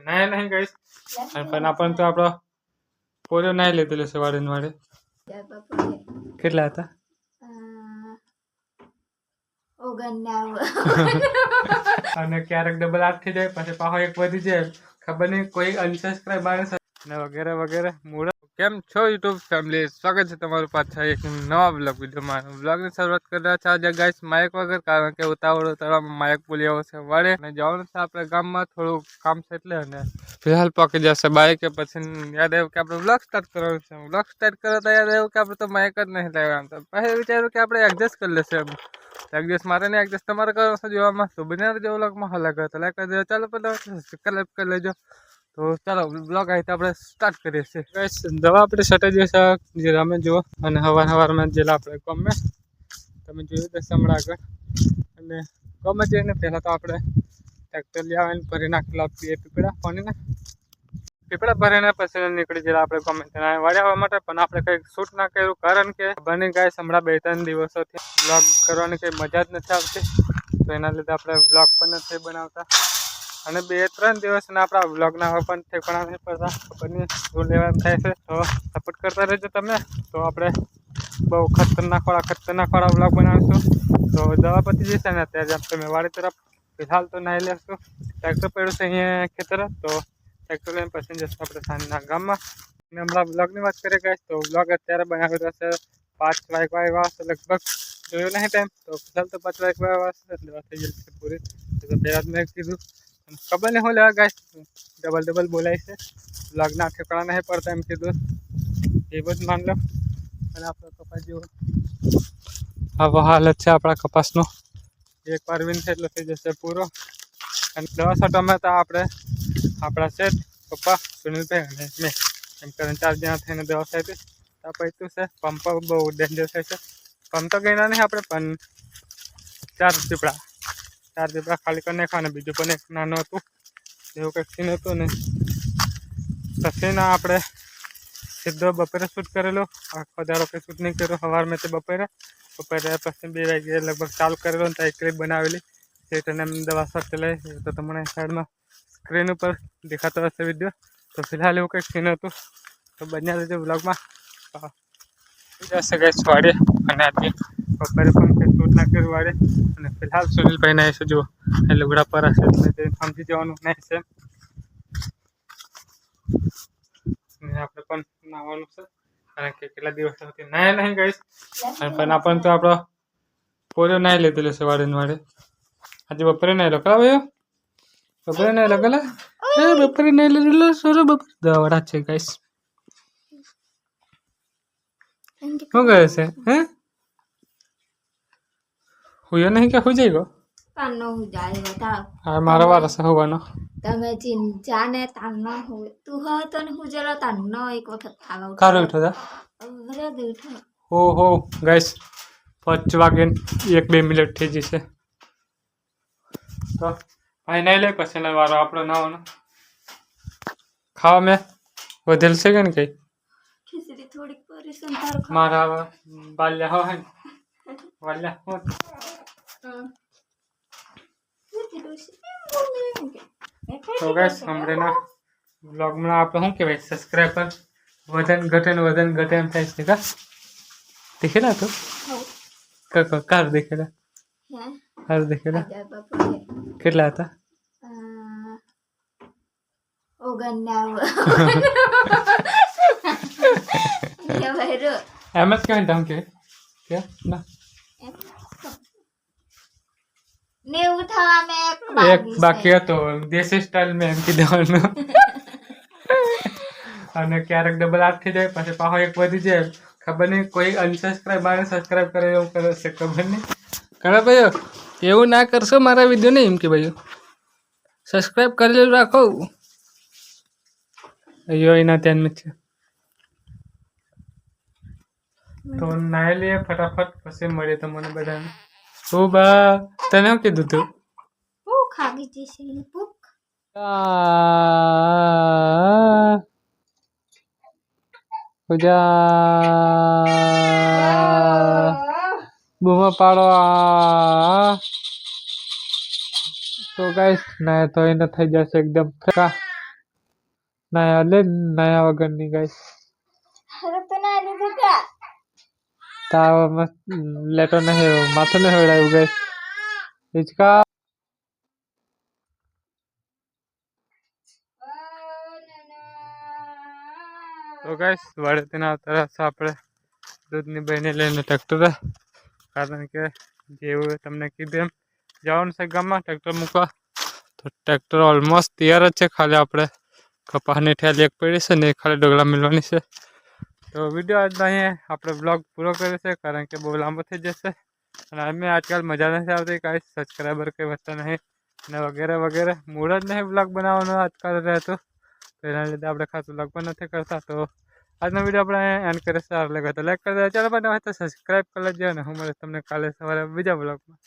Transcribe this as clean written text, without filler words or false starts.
નાય નહીં ગઈશ પણ આપણ તો આપણો પોરો નાય લીધેલો છે વાડે ને વાડે કેટલા હતા અને ક્યારેક ડબલ 8 થઈ જાય પછી પાછો એક વધી જાય ખબર નહીં કોઈ અનસબસ્ક્રાઇબ આવે ને વગેરે વગેરે મૂળ કેમ છો યુટ્યુબ ફેમિલી સ્વાગત છે તમારું પાછા એક નવા બ્લોગ વિડીયોમાં બ્લોગની શરૂઆત કરી રહ્યા છે આજે ગાઈસ માઇક વગર કારણ કે ઉતાવળમાં માઇક ભૂલી આવ્યો છે વાડે અને જવાનું છે આપણે ગામમાં થોડું કામ છે એટલે અને ફિલહાલ પાકી જશે બાઇક કે પછી યાદ આવ્યું કે આપણે બ્લોગ સ્ટાર્ટ કરવાનું છે બ્લોગ સ્ટાર્ટ કરો તો યાદ આવ્યું કે આપણે તો માઇક જ નહીં લાવ્યા તો પછી વિચાર્યું કે આપણે એડજસ્ટ કરી લેશે એડજસ્ટ મારે ને એડજસ્ટ તમારે કરો છો જોવામાં તો બિના જેવો બ્લોગમાં હલા કરો તો લાઈક કરી દેજો ચાલો પહેલાં સબસ્ક્રાઇબ કરી લેજો તો ચાલો બ્લોગ આવી આપણે સ્ટાર્ટ કરીએ છીએ ગાઈસ દવા આપણે સટાઈ જશે જે અમે જુઓ અને સવારમાં જેલા આપણે ગમે તમે જોયું તો હમણાં આગળ અને ગમે જઈને પહેલાં તો આપણે ટ્રેક્ટર લઈ આવીને ભરી નાખેલા બે પીપળા પાણીને પીપળા ભરીને પછી નીકળી ગયેલા આપણે ગમે ત્યાં વાડી આવવા માટે પણ આપણે કંઈક શૂટ ના કર્યું કારણ કે બની ગાઈસ હમણાં 2-3 દિવસોથી બ્લોગ કરવાની કંઈ મજા જ નથી આવતી તો એના લીધે આપણે બ્લોગ પણ નથી બનાવતા અને 2-3 દિવસના આપણા બ્લોગના હવે પણ ઠેકાણા નહીં પડતા ખબર નહીં શું લેવાનું થાય છે તો સપોર્ટ કરતા રહેજો તમે તો આપણે બહુ ખતરનાક વાળા બ્લોગ બનાવીશું તો દવા પતી જશે ને અત્યારે આમ તમે વાડી તરફ ફિલહાલ તો નાહી લેશું ટ્રેક્ટર પડ્યું છે અહીંયા ખેતર તો ટ્રેક્ટર લઈને પછી જશું આપણે સાંજના ગામમાં અને હમણાં બ્લોગની વાત કરીએ ગાઈસ તો બ્લોગ અત્યારે બનાવી રહ્યો છે 5 વાગ્યા આવ્યા હશે લગભગ જોયું નહીં ટાઈમ તો ફિલહાલ તો 5 વાગ્યા આવ્યા હશે દવા થઈ ગઈ છે પૂરી તો પહેલાં જ મેં કીધું ખબર નહીં હું લેવા ગાઈસ ડબલ બોલાય છે બ્લોગના ઠેકાણા નહીં પડતા એમ કીધું એવું જ માન લો અને આપણો કપાસ જેવો આવો હાલત છે આપણા કપાસનો એકવાર વીન થાય એટલે થઈ જશે પૂરો અને દવા છાંટવામાં તો આપણે આપણા શેઠ પપ્પા સુનિલભાઈ અને મેં એમ કરીને 4 જણા થઈને દવા છાંટી આ પૈતું છે પંપ બહુ ડેન્જર થાય છે પંપ તો ગયેલા નહીં આપણે પણ 4 પીપળા ખાલી કરી નાખવાના બીજું પણ એક નાનું હતું એવું કંઈક સીન હતું ને પછી આપણે સીધો બપોરે શૂટ કરેલો આખો દાડો કંઈ શૂટ નહીં કર્યો સવારમાં તે બપોરે પછી 2 વાગે લગભગ ચાલુ કરેલો ને ત્યાં ક્લિપ બનાવેલી સેટને એમ દવા સાથે લઈ તો તમને સાઈડમાં સ્ક્રીન ઉપર દેખાતો હશે વિડીયો તો ફિલહાલ એવું કંઈક સીન હતું તો બન્યા રહેજો બ્લોગમાં જશે ગઈ વાડે અને આજે બપોરે પણ કંઈ શૂટ ના કર્યું વાડે અને ફિલહાલ સુનિલભાઈ ના છે જુઓ એ લુગડા પર હશે સમજી જવાનું નહીં છે આપણે પણ નાવાનું છે કારણ કે કેટલા દિવસ હતી નાય નહીં ગઈશ પણ આપણને તો આપણો પોરો નાય લીધેલો છે વાડે ને વાડે આજે બપોરે નાય લો કરા ભાઈઓ બપોરે નાય લો કલા બપોરે નાય લીધેલો સોરો બપોરે દવાડા છે ગાઈસ શું કહે છે હે હુયો નહીં કે હુઈ જાય તાનો હુજાય બતા હા મારો વારો છે હોવાનો તમે ચિંતા તાનો હોય તું હો તો ને હુજરો તાનો એક વખત ખાવા કારો ઉઠો તા બરાબર ઉઠો હો ગાઈસ 5 વાગે 1-2 મિનિટ થઈ જશે તો ભાઈ નહીં લે પછી ના વારો આપણો નાવાનો ખાવા મેં વધેલ છે કે ને કઈ ખીચડી થોડીક પરી સંતાર મારા બાલ્યા હો હે વાલ્યા હો તો ગાઈસ હમણાં વ્લોગમાં આપણે શું કહેવાય સબસ્ક્રાઇબર વજન ઘટે એમ થાય છે કા દેખેલા તો કાર દેખેલા કેટલા હતા એમ જ કહેવાય તમ કે ના એક બાકી હતો દેશી સ્ટાઇલ મેં એમ કીધું અને ક્યારેક ડબલ 8 થઈ જાય પછી પાછો એક વધી જાય ખબર નહીં કોઈ અનસબસ્ક્રાઇબ આવે સબસ્ક્રાઇબ કરે એવું કરે છે ખબર નહીં ઘણા ભાઈઓ એવું ના કરશો મારા વિડીયો નહીં એમ કે ભાઈઓ સબસ્ક્રાઇબ કરેલું રાખો અయ్యో એના ધ્યાન છે તો નાઈ લઈએ ફટાફટ પછી મળીએ તમને બધાને ઓ બા તને શું કીધું તું ભૂખ આવી જશે ભૂખ બૂમો પાડો તો ગાઈસ ના તો એને થઈ જશે એકદમ નયા લે નયા વગરની ગાઈસ અરે તો ના લીધું કા તાવ મસ્ત લેટો નહીં માથું નહીં હળાયું ગાઈસ હિચકા તો ગાઈસ વાડે તેના આવતા આપણે દૂધની બહેને લઈને ટ્રેક્ટર કારણ કે જેવું તમને કીધું એમ જવાનું છે ગામમાં ટ્રેક્ટર મૂકવા તો ટ્રેક્ટર ઓલમોસ્ટ તૈયાર જ છે ખાલી આપણે કપાસની ઠેલી એક પડી છે ને ખાલી ડોગલા મિલવાની છે તો વિડીયો આજનો અહીંયા આપણે બ્લોગ પૂરો કર્યો છે કારણ કે બહુ લાંબો થઈ જશે અને અમે આજકાલ મજા નથી આવતી કાંઈ સબસ્ક્રાઈબર કંઈ વધતા નહીં અને વગેરે વગેરે મૂળ જ નહીં બ્લોગ બનાવવાનો આજકાલ રહેતું તો એના લીધે આપણે ખાસ બ્લોગ પણ નથી કરતા તો આજનો વિડીયો આપણે એન્ડ કરીએ સારું લાગે તો લાઈક કરી દે ચાલો પણ હોય તો સબસ્ક્રાઈબ કરી લેજો અને હું મળીશ તમને કાલે સવારે બીજા બ્લોગમાં